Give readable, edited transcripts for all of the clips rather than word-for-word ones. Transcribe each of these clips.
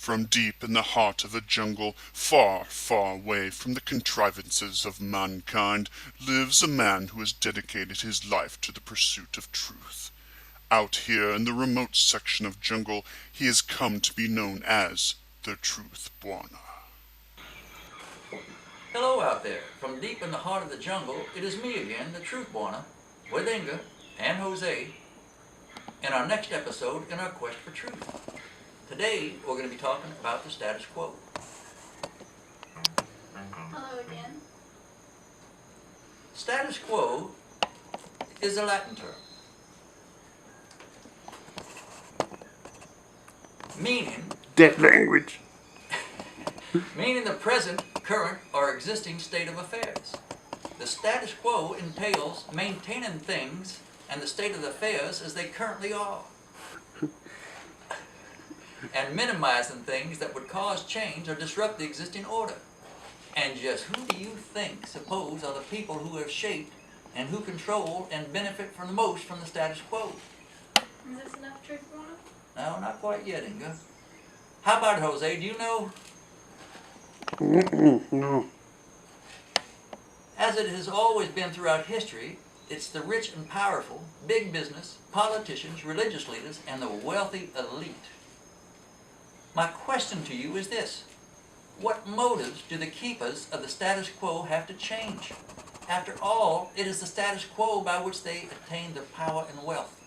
From deep in the heart of a jungle, far, far away from the contrivances of mankind, lives a man who has dedicated his life to the pursuit of truth. Out here in the remote section of jungle, he has come to be known as the Truth Bwana. Hello out there. From deep in the heart of the jungle, it is me again, the Truth Bwana, with Inga and Jose, in our next episode in our quest for truth. Today, we're going to be talking about the status quo. Hello again. Status quo is a Latin term, meaning Dead language. meaning the present, current, or existing state of affairs. The status quo entails maintaining things and the state of affairs as they currently are, and minimizing things that would cause change or disrupt the existing order. And just who do you think, suppose, are the people who have shaped and who control and benefit from the most from the status quo? Is this enough truth, Bwana? No, not quite yet, Inga. How about Jose? Do you know? No. As it has always been throughout history, it's the rich and powerful, big business, politicians, religious leaders, and the wealthy elite. My question to you is this: what motives do the keepers of the status quo have to change? After all, it is the status quo by which they attain their power and wealth.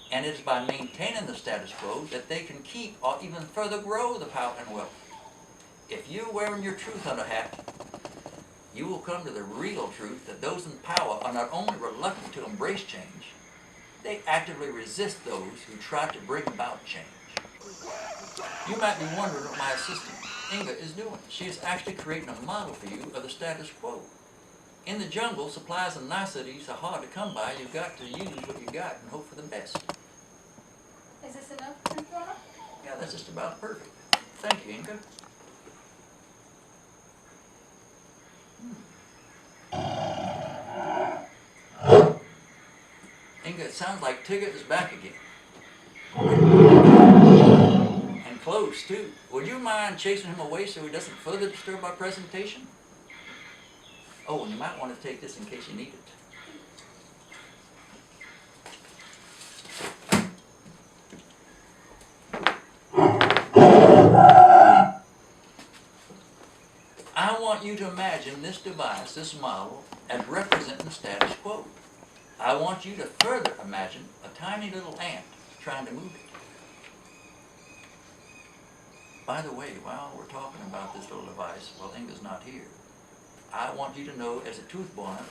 And it is by maintaining the status quo that they can keep or even further grow the power and wealth. If you're wearing your truth hunter hat, you will come to the real truth that those in power are not only reluctant to embrace change, they actively resist those who try to bring about change. You might be wondering what my assistant, Inga, is doing. She is actually creating a model for you of the status quo. In the jungle, supplies and niceties are hard to come by. You've got to use what you got and hope for the best. Is this enough truth, Bwana? Yeah, that's just about perfect. Thank you, Inga. Inga, it sounds like Tigger is back again. And close, too. Would you mind chasing him away so he doesn't further disturb our presentation? Oh, and you might want to take this in case you need it. I want you to imagine this device, this model, as representing the status quo. I want you to further imagine a tiny little ant trying to move it. By the way, while we're talking about this little device, while Inga's not here, I want you to know, as a Truth Bwana,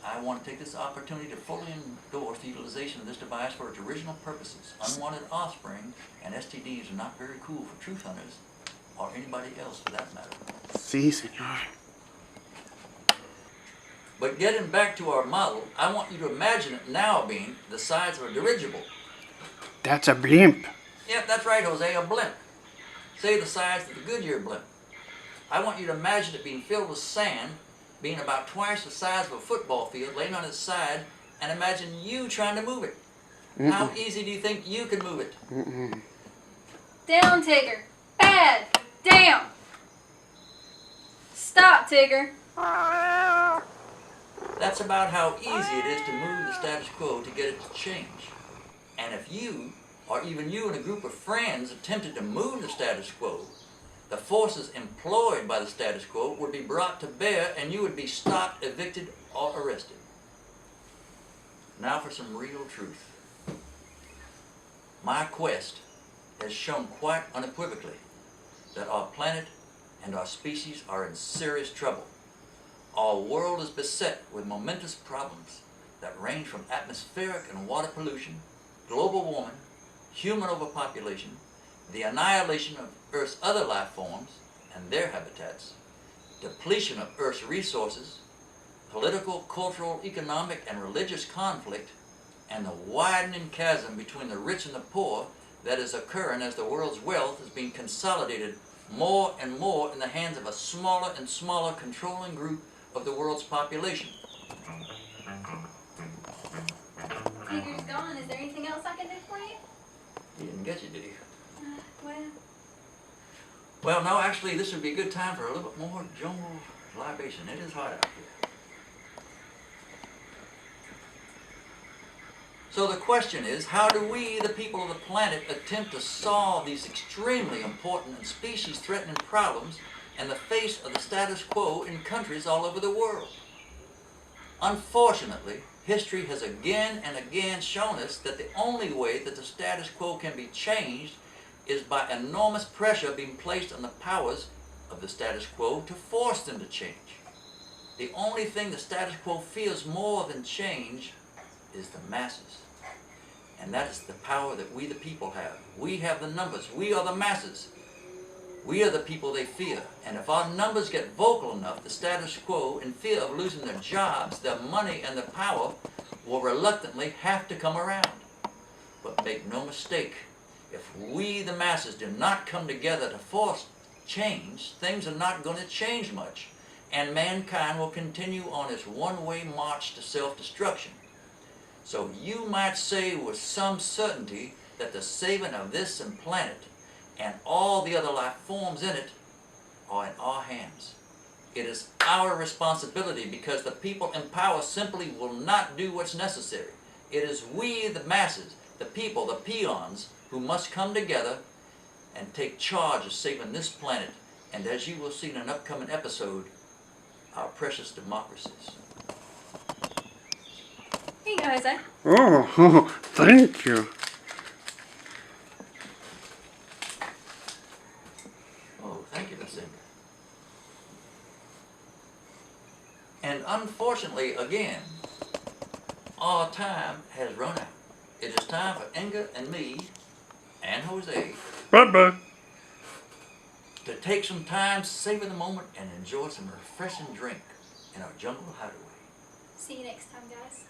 I want to take this opportunity to fully endorse the utilization of this device for its original purposes. Unwanted offspring and STDs are not very cool for truth hunters, or anybody else for that matter. Si, senor. But getting back to our model, I want you to imagine it now being the size of a dirigible. That's a blimp. Yep, that's right, Jose, a blimp. Say the size of the Goodyear blimp. I want you to imagine it being filled with sand, being about twice the size of a football field, laying on its side, and imagine you trying to move it. How easy do you think you can move it? Down, Tigger. Bad. Down. Stop, Tigger. That's about how easy it is to move the status quo to get it to change. And if you, or even you and a group of friends, attempted to move the status quo, the forces employed by the status quo would be brought to bear and you would be stopped, evicted, or arrested. Now for some real truth. My quest has shown quite unequivocally that our planet and our species are in serious trouble. Our world is beset with momentous problems that range from atmospheric and water pollution, global warming, human overpopulation, the annihilation of Earth's other life forms and their habitats, depletion of Earth's resources, political, cultural, economic, and religious conflict, and the widening chasm between the rich and the poor that is occurring as the world's wealth is being consolidated more and more in the hands of a smaller and smaller controlling group of the world's population. Tigger's gone. Is there anything else I can do for you? He didn't get you, did he? Well, Well, no, actually, this would be a good time for a little bit more jungle libation. It is hot out here. So the question is, how do we, the people of the planet, attempt to solve these extremely important and species-threatening problems in the face of the status quo in countries all over the world? Unfortunately, history has again and again shown us that the only way that the status quo can be changed is by enormous pressure being placed on the powers of the status quo to force them to change. The only thing the status quo fears more than change is the masses. And that is the power that we the people have. We have the numbers. We are the masses. We are the people they fear. And if our numbers get vocal enough, the status quo, in fear of losing their jobs, their money, and their power, will reluctantly have to come around. But make no mistake, if we, the masses, do not come together to force change, things are not going to change much, and mankind will continue on its one-way march to self-destruction. So you might say with some certainty that the saving of this planet and all the other life forms in it are in our hands. It is our responsibility because the people in power simply will not do what's necessary. It is we, the masses, the people, the peons, who must come together and take charge of saving this planet, and as you will see in an upcoming episode, our precious democracies. Here you go, Jose. Oh, thank you. Oh, thank you, Miss Inga. And unfortunately, again, our time has run out. It is time for Inga and me and Jose Bye-bye. to take some time, savor the moment, and enjoy some refreshing drink in our jungle hideaway. See you next time, guys.